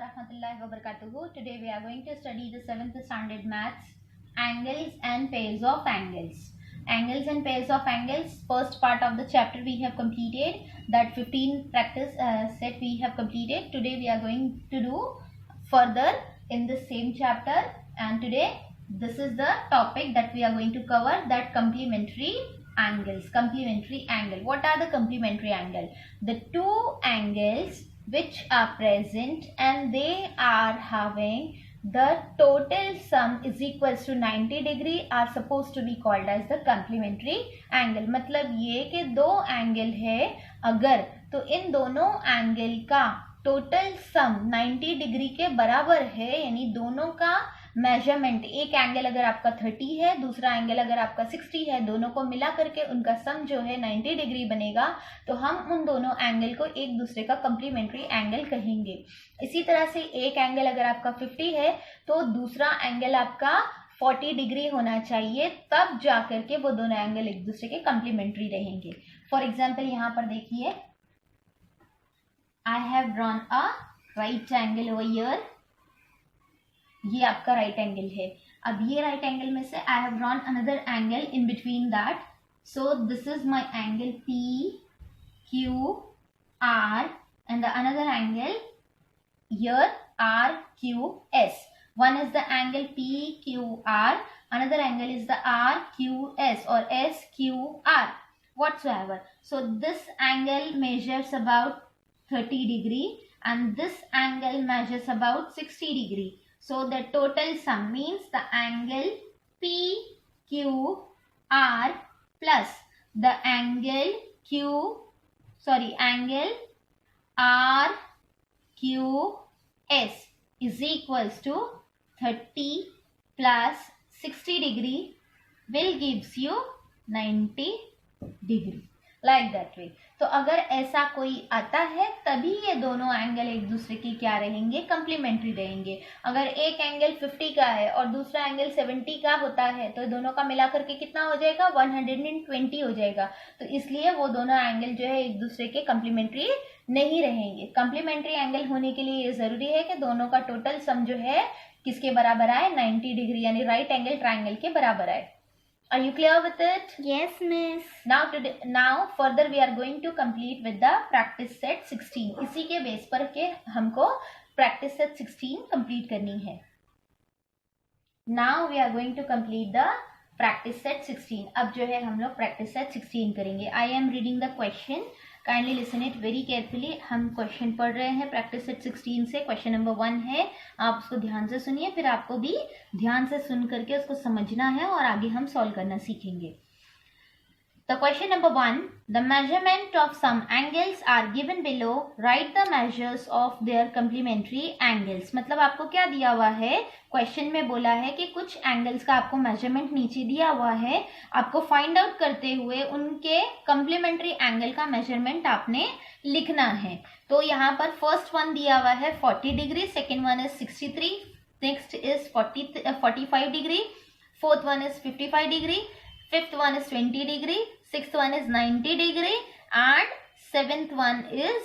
warahmatullahi wabarakatuh. Today we are going to study the 7th standard maths, angles and pairs of angles. Angles and pairs of angles, first part of the chapter we have completed. That 15 practice set we have completed. Today we are going to do further in the same chapter, and today this is the topic that we are going to cover, that complementary angles. Complementary angle. What are the complementary angle? The two angles which are present and they are having the total sum is equals to 90 degree are supposed to be called as the complementary angle. मतलब ये कि दो angle है अगर, तो इन दोनों angle का total sum 90 degree के बराबर है, यानी दोनों का मेजरमेंट, एक एंगल अगर आपका 30 है, दूसरा एंगल अगर आपका 60 है, दोनों को मिला करके उनका सम जो है 90 डिग्री बनेगा, तो हम उन दोनों एंगल को एक दूसरे का कम्प्लीमेंट्री एंगल कहेंगे। इसी तरह से एक एंगल अगर आपका 50 है तो दूसरा एंगल आपका 40 डिग्री होना चाहिए, तब जाकर के वो दोनों एंगल एक दूसरे के कम्प्लीमेंट्री रहेंगे। फॉर एग्जाम्पल यहाँ पर देखिए, आई have drawn a right angle over here. ये आपका राइट एंगल है। अब ये राइट एंगल में से I have drawn another angle in between that, so this is my angle P Q R and the another angle here R Q S. One is the angle PQR, another angle is the RQS or SQR whatsoever. So this angle measures about 30 degree and this angle measures about 60 degree. So the total sum means the angle PQR plus the angle angle RQS is equals to 30 plus 60 degree will gives you 90 degree, like that way. तो अगर ऐसा कोई आता है तभी ये दोनों angle एक दूसरे की क्या रहेंगे, कम्प्लीमेंट्री रहेंगे। अगर एक एंगल 50 का है और दूसरा एंगल 70 का होता है तो दोनों का मिला करके कितना हो जाएगा, 120 हो जाएगा। तो इसलिए वो दोनों एंगल जो है एक दूसरे के कम्प्लीमेंट्री नहीं रहेंगे। कम्प्लीमेंट्री एंगल होने के लिए ये जरूरी है कि दोनों का टोटल सम जो है किसके बराबर आए, 90 डिग्री, यानी राइट एंगल ट्राइंगल के बराबर आए। Are you clear with it? Yes, miss. Now further we are going to complete with the practice set 16. इसी के बेस पर के हमको practice set 16 complete करनी है। Now we are going to complete the practice set 16. अब जो है हम लोग practice set 16 करेंगे। I am reading the question. Kindly listen it very carefully. हम क्वेश्चन पढ़ रहे हैं प्रैक्टिस सेट 16 से। क्वेश्चन नंबर 1 है, आप उसको ध्यान से सुनिए, फिर आपको भी ध्यान से सुन करके उसको समझना है और आगे हम सॉल्व करना सीखेंगे। The question number 1, the measurement of some angles are given below. Write the measures of their complementary angles. मतलब आपको क्या दिया हुआ है, क्वेश्चन में बोला है कि कुछ एंगल्स का आपको मेजरमेंट नीचे दिया हुआ है, आपको फाइंड आउट करते हुए उनके कम्प्लीमेंट्री एंगल का मेजरमेंट आपने लिखना है। तो यहाँ पर फर्स्ट वन दिया हुआ है 40 degree, second one is 63, next is 45 degree, fourth one is 55 degree, fifth one is 20 degree, sixth one is 90 degree and seventh one is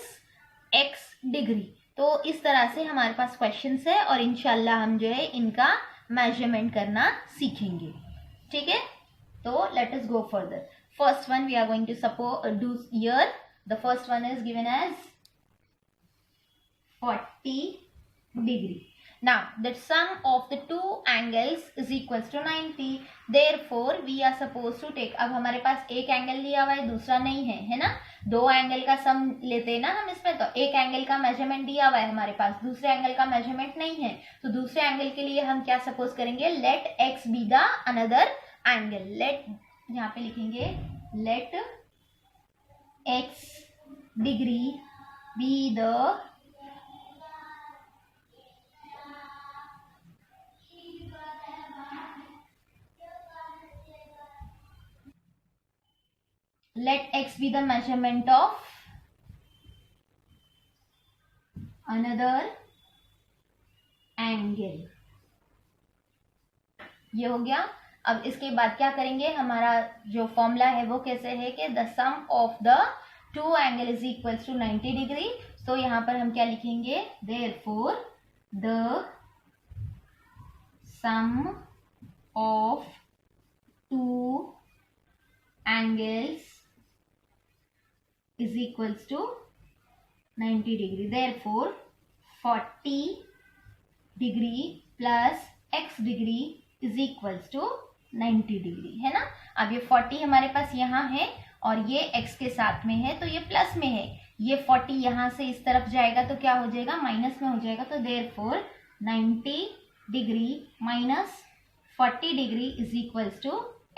x degree. तो इस तरह से हमारे पास क्वेश्चंस है और इंशाल्लाह हम जो है इनका मेजरमेंट करना सीखेंगे। ठीक है, तो let us go further. First one we are going to do here. The first one is given as 40 degree. Now the sum of the two angles is equals to 90. Therefore we are supposed to take, अब हमारे पास एक angle दिया हुआ है, दूसरा नहीं है, है ना, दो एंगल का सम लेते हैं ना हम इसमें। तो एक एंगल का मेजरमेंट दिया हुआ है हमारे पास, दूसरे एंगल का मेजरमेंट नहीं है, तो दूसरे एंगल के लिए हम क्या सपोज करेंगे, let x be the another angle. Let, यहाँ पे लिखेंगे let x degree be the let x be the measurement of another angle. ये हो गया। अब इसके बाद क्या करेंगे, हमारा जो फॉर्मूला है वो कैसे है कि the sum of the two angle is equals to 90 degree. तो यहाँ पर हम क्या लिखेंगे, therefore the sum of two angles is equals to 90 degree. Therefore 40 degree plus x degree is equals to 90 degree, है ना. अब ये 40 हमारे पास यहाँ है और ये x के साथ में है तो ये प्लस में है. ये 40 यहाँ से इस तरफ जाएगा तो क्या हो जाएगा, माइनस में हो जाएगा. तो therefore 90 degree minus 40 degree is equals to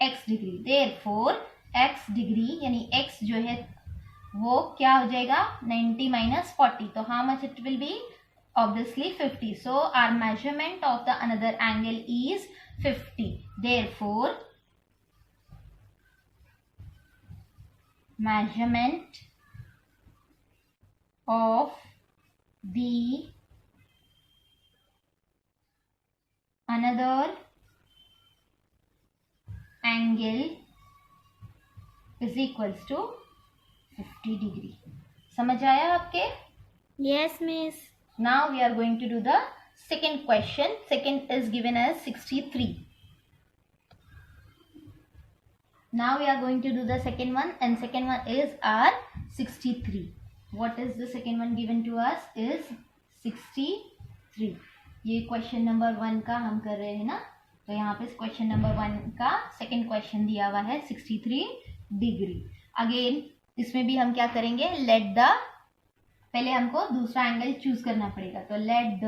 x degree. Therefore x degree यानी x जो है वो क्या हो जाएगा, 90 माइनस 40. तो how much it will B, obviously 50. So our measurement of the another angle is 50. Therefore measurement of the another angle is equals to 50 degree. समझ आया आपके? Yes, miss. Now we are going to do the second question. Second is given as 63. Now we are going to do the second one, and second one is our 63. What is the second one given to us is 63. ये question number 1 का हम कर रहे हैं ना. तो यहाँ पे क्वेश्चन नंबर 1 का सेकेंड क्वेश्चन दिया हुआ है 63 डिग्री. अगेन इसमें भी हम क्या करेंगे, लेट द, पहले हमको दूसरा एंगल चूज करना पड़ेगा. तो let the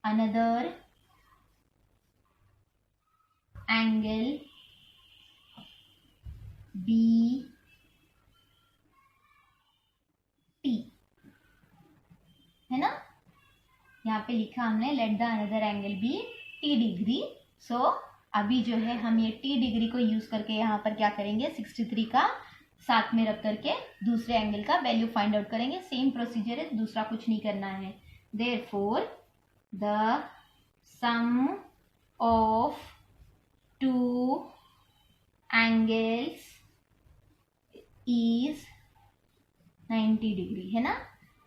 another angle be T, है ना. यहाँ पे लिखा हमने let the another angle be T degree. So अभी जो है हम ये टी डिग्री को यूज करके यहाँ पर क्या करेंगे, 63 का साथ में रख करके दूसरे एंगल का वैल्यू फाइंड आउट करेंगे. सेम प्रोसीजर है, दूसरा कुछ नहीं करना है. Therefore the sum of two angles is 90 degree, है ना.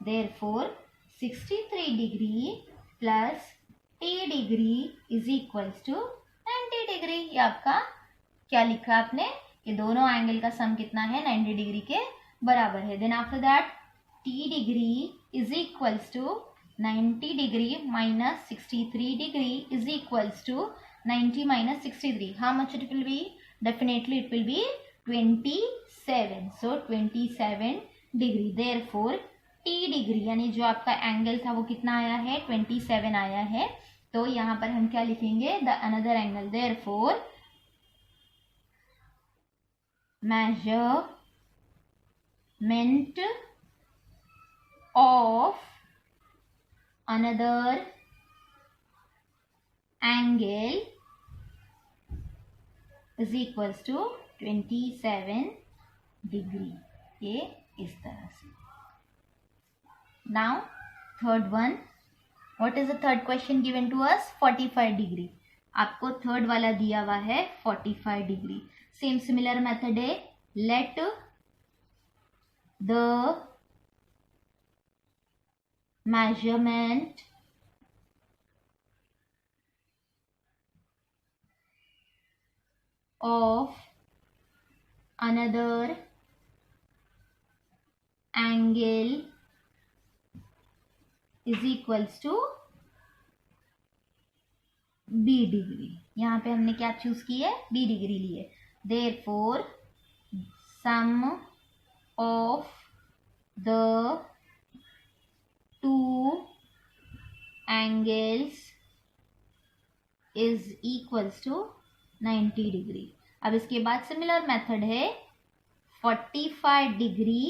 Therefore 63 degree plus T degree is equals to 90 degree. ये आपका क्या लिखा आपने, ये दोनों एंगल का सम कितना है, 90 डिग्री के बराबर है. Then after that T degree is equals to 90 degree minus 63 degree is equals to 90 minus 63. How much it will be, definitely it will be 27. So 27 degree. Therefore T degree यानी जो आपका angle था वो कितना आया है, 27 आया है. तो यहाँ पर हम क्या लिखेंगे, the another angle. Therefore measurement of another angle is equals to 27 degree. ये इस तरह से. Now third one, what is the third question given to us, 45 degree. आपको थर्ड वाला दिया हुआ है 45 डिग्री. सेम सिमिलर मेथड है, let the measurement of another angle is equals to B degree. यहाँ पे हमने क्या चूज की है, बी डिग्री ली है. Therefore sum of the two angles is equals to 90 degree. अब इसके बाद सिमिलर मेथड है, 45 degree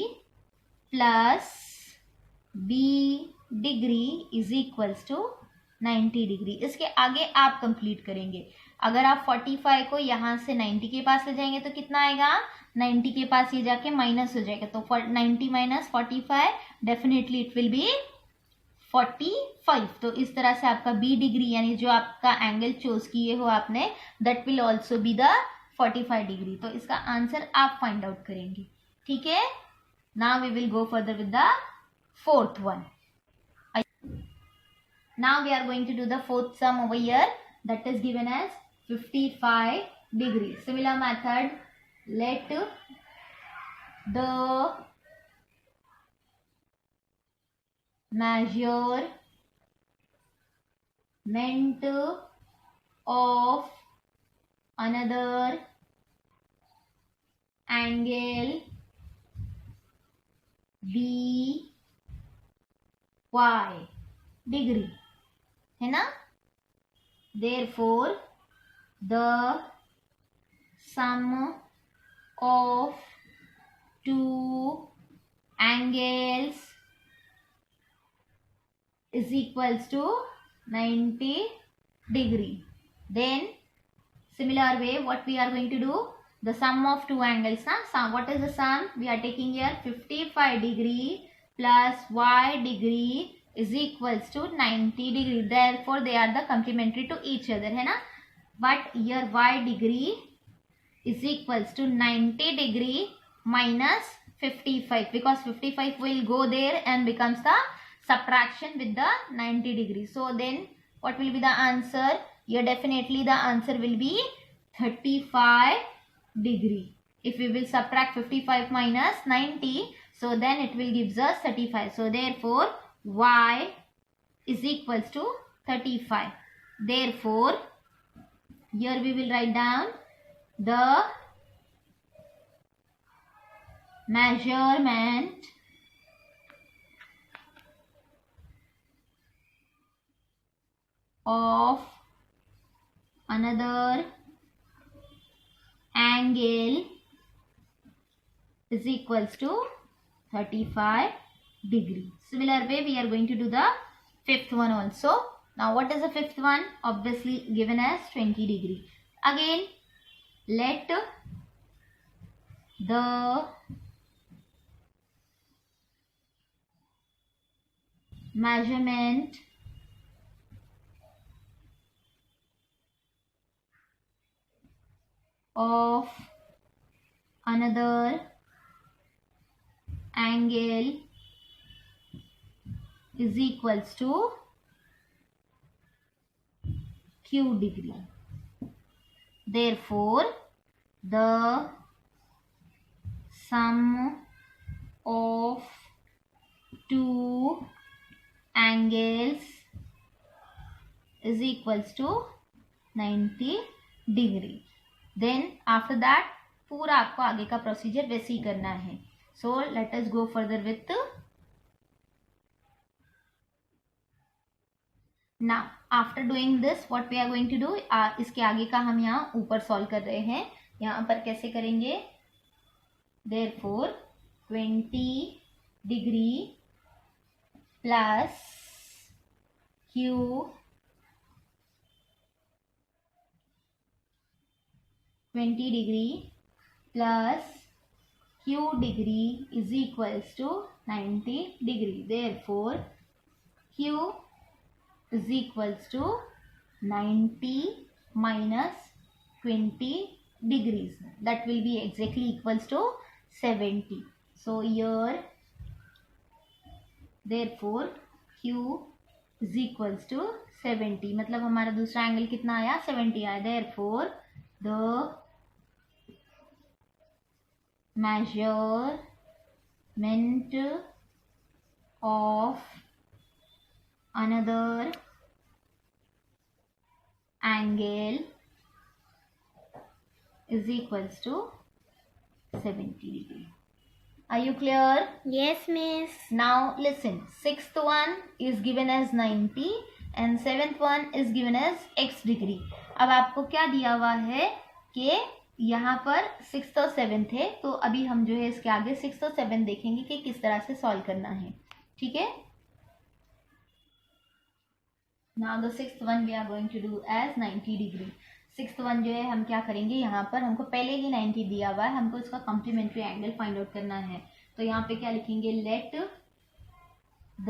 plus B degree is equals to 90 degree. इसके आगे आप कंप्लीट करेंगे. अगर आप 45 को यहाँ से 90 के पास ले जाएंगे तो कितना आएगा, 90 के पास ये जाके माइनस हो जाएगा. तो 90 minus 45 definitely it will B 45. तो इस तरह से आपका बी डिग्री यानी जो आपका एंगल चूज किए हो आपने, that will also be the 45 degree. तो इसका आंसर आप फाइंड आउट करेंगे. ठीक है. Now we will go further with the fourth one. Now we are going to do the fourth sum over here, that is given as 55 degrees. Similar method, let the measurement of another angle be y degree, है ना. Therefore the sum of two angles is equals to 90 degree. Then similar way, what we are going to do, the sum of two angles, sum. What is the sum? We are taking here 55 degree plus y degree is equals to 90 degree. Therefore they are the complementary to each other, है ना. But here y degree is equals to 90 degree minus 55, because 55 will go there and becomes the subtraction with the 90 degree. So then what will be the answer? Here definitely the answer will be 35 degree. If we will subtract 55 minus 90, so then it will gives us 35. So therefore y is equals to 35. Therefore here we will write down the measurement of another angle is equals to 35 degree. Similar way we are going to do the fifth one also. Now what is the fifth one? Obviously given as 20 degree. Again, let the measurement of another angle is equals to q degree. Therefore the sum of two angles is equals to 90 degree. Then after that पूरा आपको आगे का procedure वैसे ही करना है. So let us go further with. Now after doing this what we are going to do, इसके आगे का हम यहाँ ऊपर सॉल्व कर रहे हैं. यहाँ पर कैसे करेंगे? Therefore 20 degree plus q 20 degree plus q degree is equals to 90 degree. Therefore q is equals to 90 minus 20 degrees. That will be exactly equals to 70. So here therefore q is equals to 70. मतलब हमारा दूसरा angle कितना आया? 70 आया. Therefore the measurement of another angle is equals to 70 degree. Are you clear? Yes, miss. Now listen, sixth one is given as 90 and seventh one is given as x degree. अब आपको क्या दिया हुआ है कि यहाँ पर सिक्स्थ और सेवेंथ है, तो अभी हम जो है इसके आगे सिक्स्थ और सेवेंथ देखेंगे कि किस तरह से सॉल्व करना है. ठीक है. Now the sixth one we are going to do as 90 degree. Sixth one जो है हम क्या करेंगे, यहाँ पर हमको पहले ही 90 दिया हुआ है, हमको इसका कॉम्प्लीमेंट्री एंगल फाइंड आउट करना है. तो यहाँ पे क्या लिखेंगे? Late the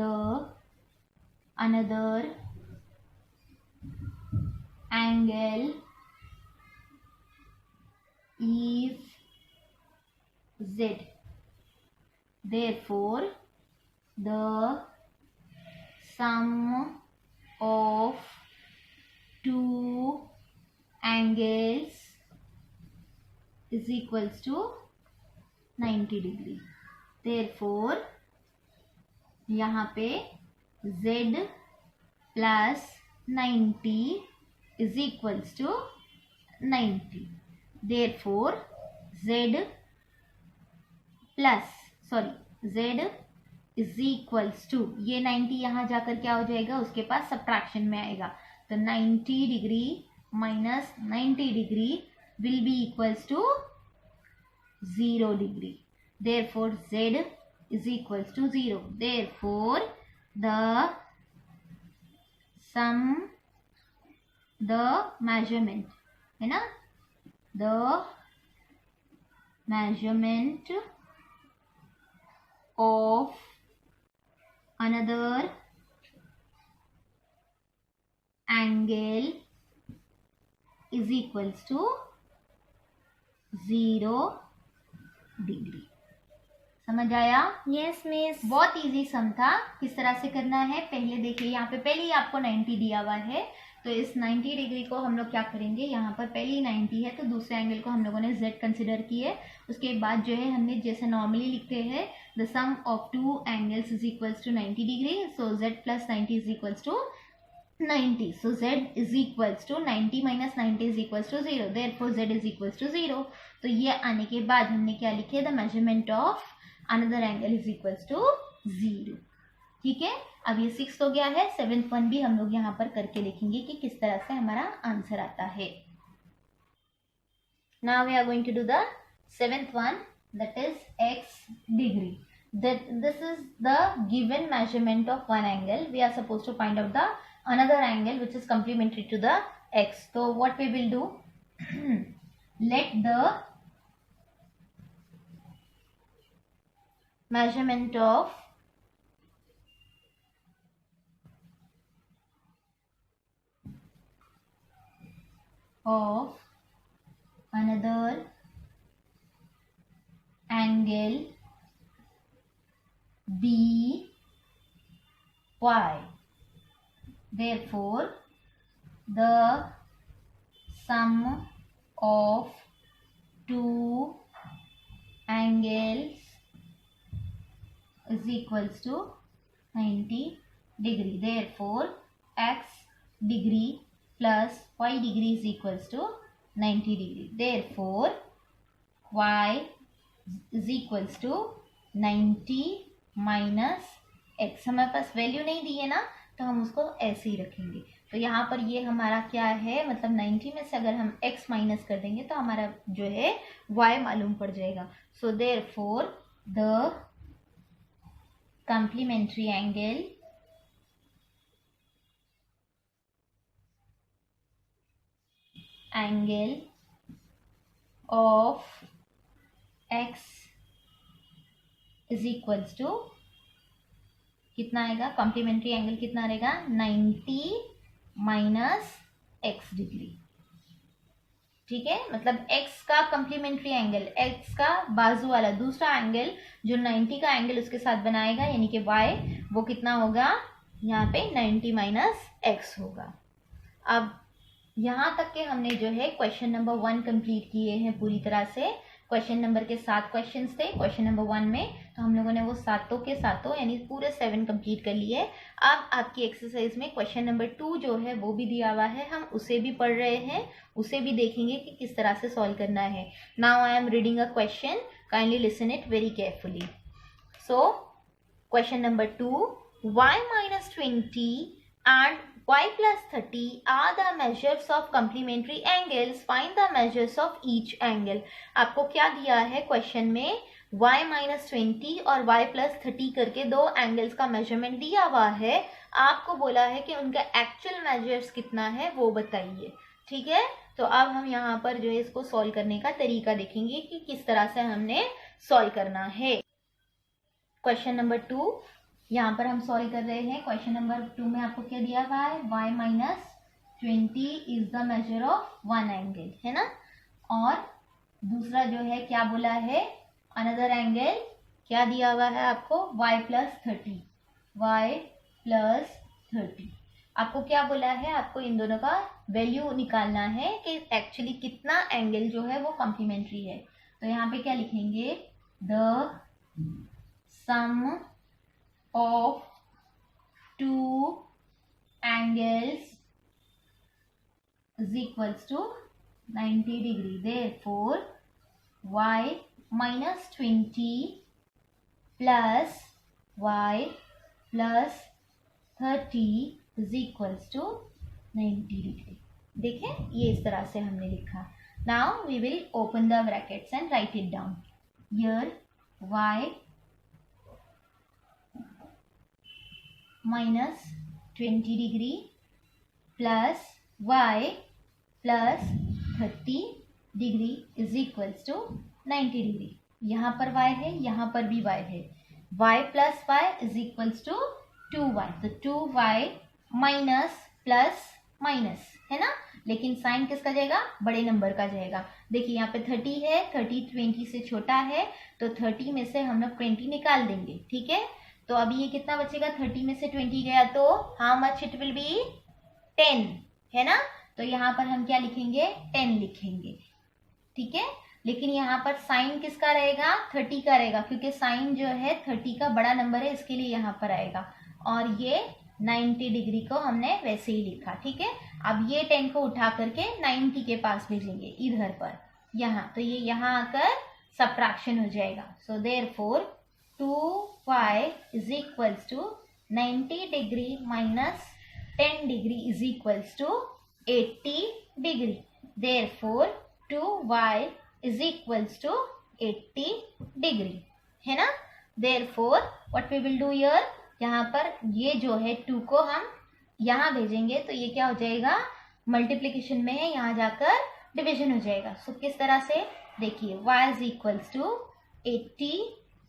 another angle is z. Therefore the sum of two angles is equals to 90 degree. Therefore यहाँ पे z plus 90 is equals to 90. Therefore z is equals to, ये 90 यहाँ जाकर क्या हो जाएगा, उसके पास सब्ट्रैक्शन में आएगा, तो 90 degree minus 90 degree will be equals to 0 degree. Therefore z is equals to 0. Therefore the measurement है ना, the measurement of another angle is equals to 0 degree. समझ आया? Yes miss. बहुत इजी सम था. किस तरह से करना है पहले देखिए. यहाँ पे पहले ही आपको 90 दिया हुआ है, तो इस 90 डिग्री को हम लोग क्या करेंगे, यहाँ पर पहले ही 90 है तो दूसरे एंगल को हम लोगों ने z कंसिडर किए. उसके बाद जो है हमने जैसे नॉर्मली लिखते हैं the sum of two angles is equals to 90 degree. So z plus 90 is equals to 90. So z is equals to 90 minus 90 is equals to 0. Therefore z is equals to 0. तो ये आने के बाद हमने क्या लिखे, the measurement of another angle is equals to 0. ठीक है. अब ये 6 हो गया है. 7th वन भी हम लोग यहाँ पर करके देखेंगे कि किस तरह से हमारा आंसर आता है. Now we are going to do the 7th one, that is x degree. This is the given measurement of one angle. We are supposed to find out the another angle which is complementary to the x. So what we will do, let the measurement of another angle be y. Therefore the sum of two angles is equals to 90 degree. Therefore x degree plus y degree is equals to 90 degree. Therefore y is equals to 90 minus x. हमारे पास value नहीं दी है ना, तो हम उसको ऐसे ही रखेंगे. तो यहाँ पर ये हमारा क्या है, मतलब 90 में से अगर हम x माइनस कर देंगे तो हमारा जो है y मालूम पड़ जाएगा. So therefore the complementary angle of x is equals to कितना आएगा, कॉम्प्लीमेंट्री एंगल कितना रहेगा, 90 माइनस x डिग्री. ठीक है. मतलब x का कॉम्प्लीमेंट्री एंगल, x का बाजू वाला दूसरा एंगल जो 90 का एंगल उसके साथ बनाएगा, यानी कि y, वो कितना होगा, यहाँ पे 90 माइनस x होगा. अब यहाँ तक के हमने जो है क्वेश्चन नंबर 1 कंप्लीट किए हैं पूरी तरह से. क्वेश्चन नंबर के 7 क्वेश्चंस थे क्वेश्चन नंबर 1 में, तो हम लोगों ने वो सातों के सातों यानी पूरे 7 कंप्लीट कर लिए. अब आपकी एक्सरसाइज में क्वेश्चन नंबर 2 जो है वो भी दिया हुआ है, हम उसे भी पढ़ रहे हैं, उसे भी देखेंगे कि किस तरह से सॉल्व करना है. Now I am reading a question, kindly listen it very carefully. So question number 2, y minus 20 and y plus 30 are the measures of complementary angles. Find the measures of each angle. आपको क्या दिया है question में, y minus 20 और y plus 30 करके दो angles का measurement दिया हुआ है. आपको बोला है कि उनका एक्चुअल मेजर्स कितना है वो बताइए. ठीक है. तो अब हम यहाँ पर जो है इसको सॉल्व करने का तरीका देखेंगे कि किस तरह से हमने सॉल्व करना है. क्वेश्चन नंबर 2 यहाँ पर हम सॉल्व कर रहे हैं. क्वेश्चन नंबर 2 में आपको क्या दिया हुआ है, y minus 20 is the measure of one angle, है ना. और दूसरा जो है क्या बोला है, अनदर एंगल क्या दिया हुआ है आपको, y प्लस 30. आपको क्या बोला है, आपको इन दोनों का वैल्यू निकालना है कि एक्चुअली कितना एंगल जो है वो कॉम्प्लीमेंट्री है। तो यहाँ पे क्या लिखेंगे, the sum of two angles is equals to 90 degree. Therefore, y minus 20 plus y plus 30 is equals to 90 degree. देखें, ये इस तरह से हमने लिखा. Now we will open the brackets and write it down. Here y minus 20 degree plus y plus 30 degree is equals to 90 degree. यहाँ पर y है, यहाँ पर भी y है. y plus y is equals to 2y. तो 2y minus plus minus है ना, लेकिन साइन किसका जाएगा, बड़े नंबर का जाएगा. देखिए यहाँ पे 30 है, 30 20 से छोटा है, तो 30 में से हम लोग 20 निकाल देंगे. ठीक है, तो अभी ये कितना बचेगा, 30 में से 20 गया तो how much it will B, 10 है ना. तो यहाँ पर हम क्या लिखेंगे, 10 लिखेंगे. ठीक है, लेकिन यहाँ पर साइन किसका रहेगा, 30 का रहेगा, क्योंकि साइन जो है 30 का बड़ा नंबर है, इसके लिए यहाँ पर आएगा. और ये 90 डिग्री को हमने वैसे ही लिखा. ठीक है, अब ये 10 को उठा करके 90 के पास भेजेंगे इधर पर, यहाँ. तो ये यहाँ आकर सबट्रैक्शन हो जाएगा. So therefore 2y is equals to 90 degree minus 10 degree is equals to 80 degree. Therefore 2y is equals to 80 degree है ना. Therefore what we will do here, यहाँ पर ये जो है 2 को हम यहाँ भेजेंगे, तो ये क्या हो जाएगा, मल्टीप्लीकेशन में है, यहाँ जाकर डिविजन हो जाएगा. सो किस तरह से, देखिए y is equals to 80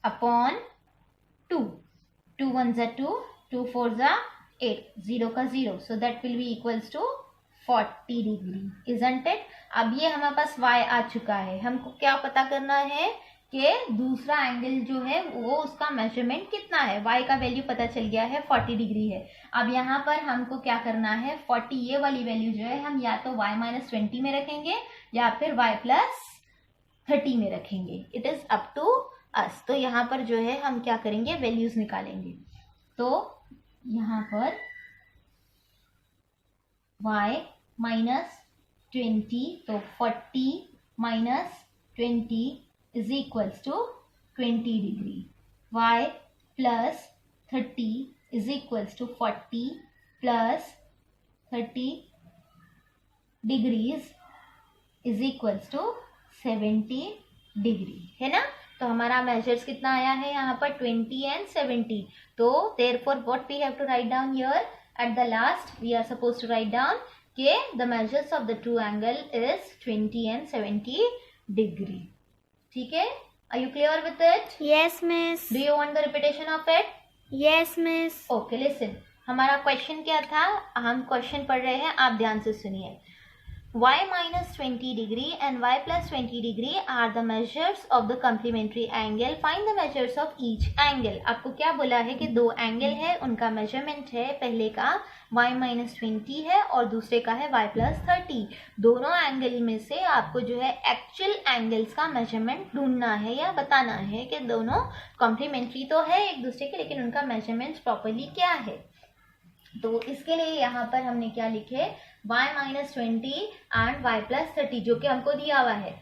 upon 2. 2 1 2, 2 4 8, 0 का 0. So that will be equals to 40 degree, isn't it? अब ये हमारे पास y आ चुका है. हमको क्या पता करना है कि दूसरा एंगल जो है वो उसका मेजरमेंट कितना है. y का वैल्यू पता चल गया है, 40 डिग्री है. अब यहाँ पर हमको क्या करना है, 40 ये वाली वैल्यू जो है हम या तो y माइनस 20 में रखेंगे या फिर y प्लस 30 में रखेंगे. It is up to us. तो यहाँ पर जो है हम क्या करेंगे, वैल्यूज निकालेंगे. तो यहाँ पर y माइनस 20, तो 40 minus 20 is equals to 20 degree. y plus 30 is equals to 40 plus 30 degrees is equals to 70 degree है ना. तो हमारा मेजर्स कितना आया है यहाँ पर, 20 एंड 70. तो therefore what we have to write down here, at the last we are supposed to write down के the measures of the two angle is 20 and 70 degree. ठीक है, are you clear with it? Yes, miss. Do you want the repetition of it? Yes, miss. Okay, listen. हमारा question क्या था, हम question पढ़ रहे हैं, आप ध्यान से सुनिए. y minus 20 degree and y plus 20 degree are the measures of the complementary angle. Find the measures of each angle. आपको क्या बोला है कि दो एंगल है, उनका मेजरमेंट है, पहले का y minus 20 है और दूसरे का है y plus 30. दोनों एंगल में से आपको जो है एक्चुअल एंगल्स का मेजरमेंट ढूंढना है या बताना है कि दोनों कॉम्प्लीमेंट्री तो है एक दूसरे के, लेकिन उनका मेजरमेंट प्रॉपरली क्या है. तो इसके लिए यहाँ पर हमने क्या लिखे, y minus 20 and y plus 30 जो कि हमको दिया हुआ है.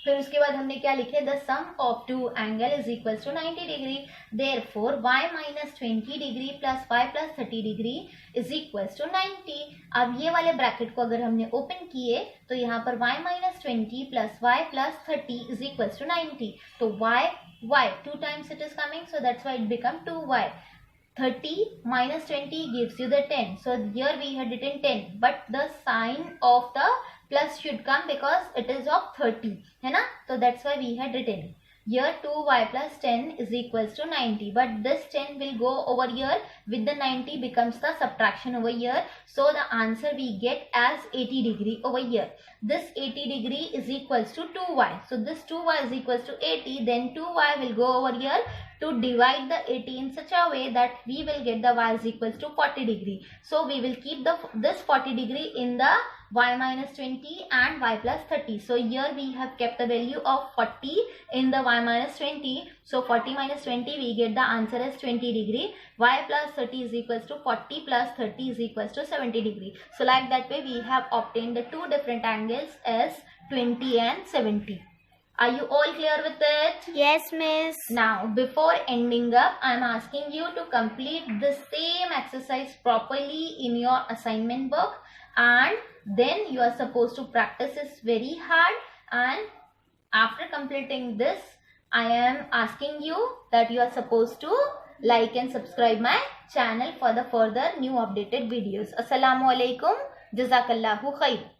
फिर उसके बाद हमने क्या लिखे, the sum of two angle is equals to 90 degree. Therefore y minus 20 degree plus y plus 30 degree is equals to 90. अब ये वाले ब्रैकेट को अगर हमने ओपन किए तो यहाँ पर y minus 20 plus y plus 30 is equals to 90. तो y 2 times it is coming, so that's why it become 2y. 30 minus 20 gives you the 10. So here we had written 10, but the sign of the plus should come because it is of 30 है ना. So that's why we had written. Here 2y plus 10 is equals to 90, but this 10 will go over here with the 90 becomes the subtraction over here. So the answer we get as 80 degree over here. This 80 degree is equals to 2y. So this 2y is equals to 80. Then 2y will go over here to divide the 80 in such a way that we will get the y is equals to 40 degree. So we will keep this 40 degree in the y minus 20 and y plus 30. So here we have kept the value of 40 in the y minus 20. So 40 minus 20 we get the answer as 20 degree. Y plus 30 is equals to 40 plus 30 is equals to 70 degree. So like that way we have obtained the two different angles as 20 and 70. Are you all clear with it? Yes, Miss. Now, before ending up, I am asking you to complete the same exercise properly in your assignment book, and then you are supposed to practice this very hard. And after completing this, I am asking you that you are supposed to like and subscribe my channel for the further new updated videos. Assalamu alaikum. Jazakallahu khair.